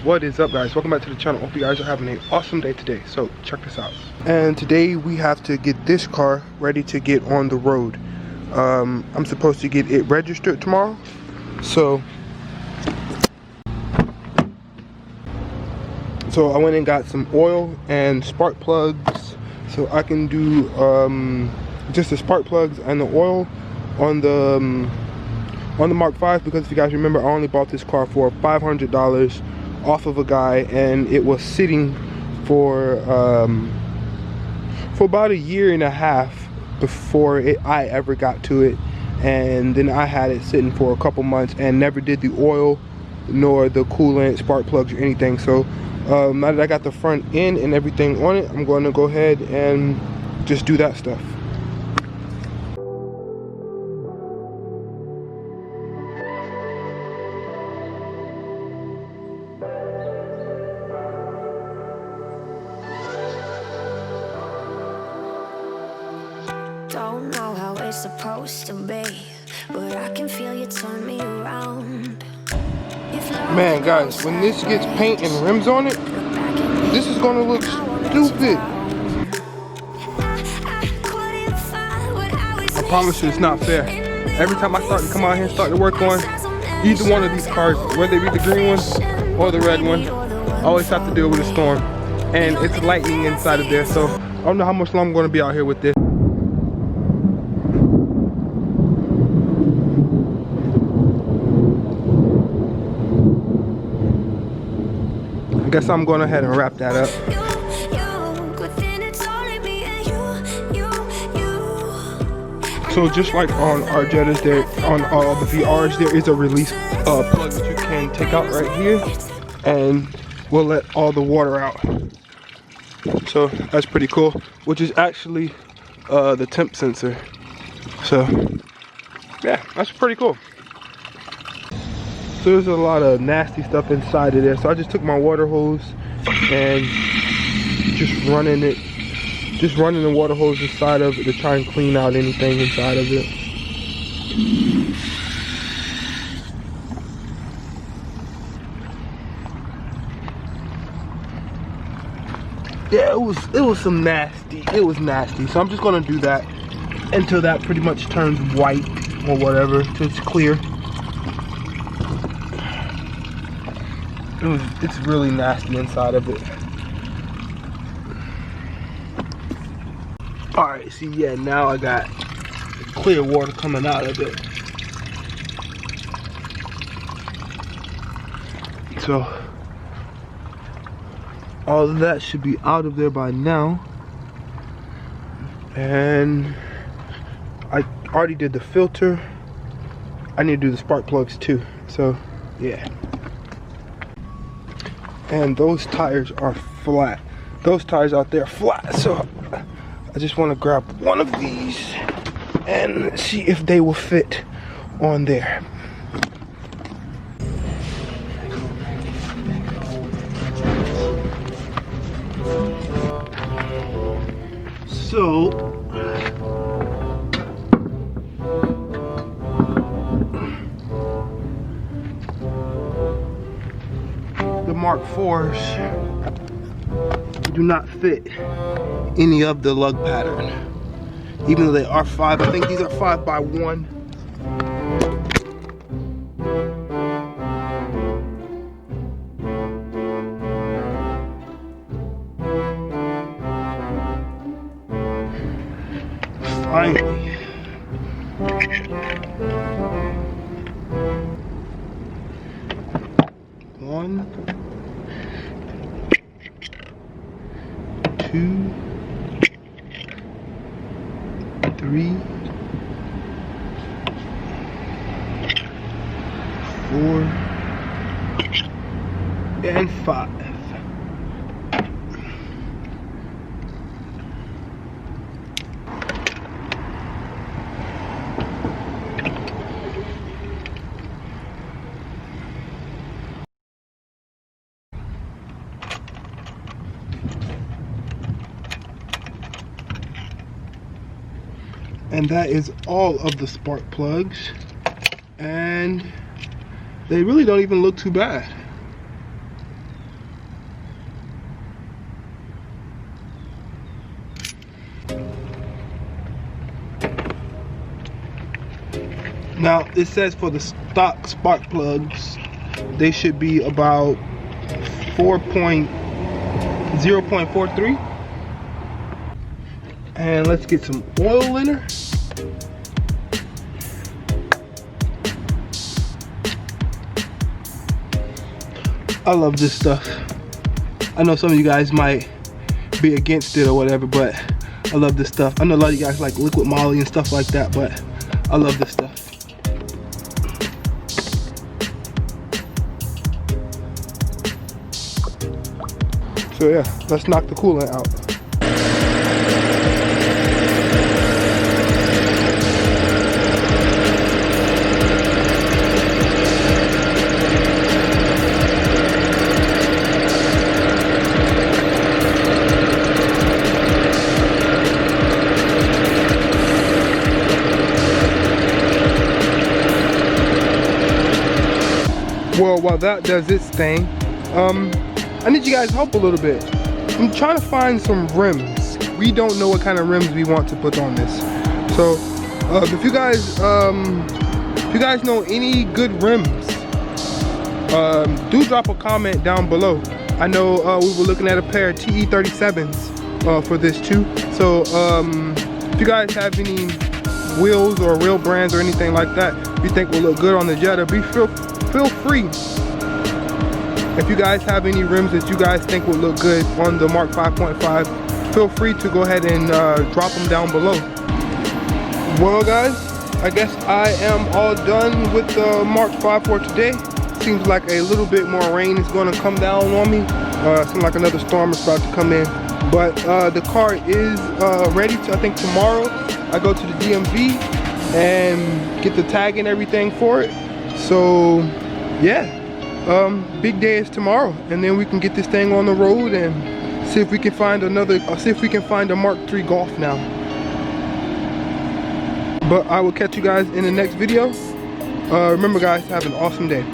What is up, guys? Welcome back to the channel. Hope you guys are having an awesome day today. So check this out. And today we have to get this car ready to get on the road. I'm supposed to get it registered tomorrow. So I went and got some oil and spark plugs so I can do just the spark plugs and the oil on the Mark 5, because if you guys remember, I only bought this car for $500 off of a guy, and it was sitting for about a year and a half before I ever got to it. And then I had it sitting for a couple months and never did the oil nor the coolant, spark plugs, or anything. So now that I got the front end and everything on it, I'm going to go ahead and just do that stuff. Don't know how it's supposed to be, but I can feel you turn me around. Man, guys, when this gets paint and rims on it, this is gonna look stupid. I promise you, it's not fair. Every time I start to come out here and start to work on either one of these cars, whether it be the green one or the red one, I always have to deal with a storm, and it's lightning inside of there. So I don't know how much longer I'm gonna be out here with this. I guess I'm going ahead and wrap that up. So just like on our Jettas, there on all the VRs, there is a release plug that you can take out right here, and we'll let all the water out. So that's pretty cool, which is actually the temp sensor. So yeah, that's pretty cool. So there's a lot of nasty stuff inside of there. So I just took my water hose and just running the water hose inside of it to try and clean out anything inside of it. Yeah, it was some nasty. It was nasty. So I'm just gonna do that until that pretty much turns white or whatever, till it's clear. It's really nasty inside of it. Alright, see, yeah, now I got clear water coming out of it. So all of that should be out of there by now. And I already did the filter. I need to do the spark plugs too. So yeah. And those tires are flat. Those tires out there are flat. So I just want to grab one of these and see if they will fit on there. So the Mark 4s do not fit any of the lug pattern, even though they are 5. I think these are 5x1. Finally. One, 2, 3, 4, and 5. And that is all of the spark plugs, and they really don't even look too bad. Now it says for the stock spark plugs, they should be about 0.43. And let's get some oil in her. I love this stuff. I know some of you guys might be against it or whatever, but I love this stuff. I know a lot of you guys like liquid moly and stuff like that, but I love this stuff. So yeah, let's knock the coolant out. Well, while that does its thing, I need you guys' help a little bit. I'm trying to find some rims. We don't know what kind of rims we want to put on this. So, if you guys know any good rims, do drop a comment down below. I know we were looking at a pair of TE37s for this too. So, if you guys have any wheels or real brands or anything like that you think will look good on the Jetta, feel free. If you guys have any rims that you guys think would look good on the Mark 5.5, feel free to go ahead and drop them down below. Well guys, I guess I am all done with the Mark 5 for today. Seems like a little bit more rain is going to come down on me. Seems like another storm is about to come in. But the car is ready to, I think tomorrow, I go to the DMV and get the tag and everything for it. So yeah, big day is tomorrow, and then we can get this thing on the road and see if we can find a Mark III Golf now. But I will catch you guys in the next video. Remember guys, have an awesome day.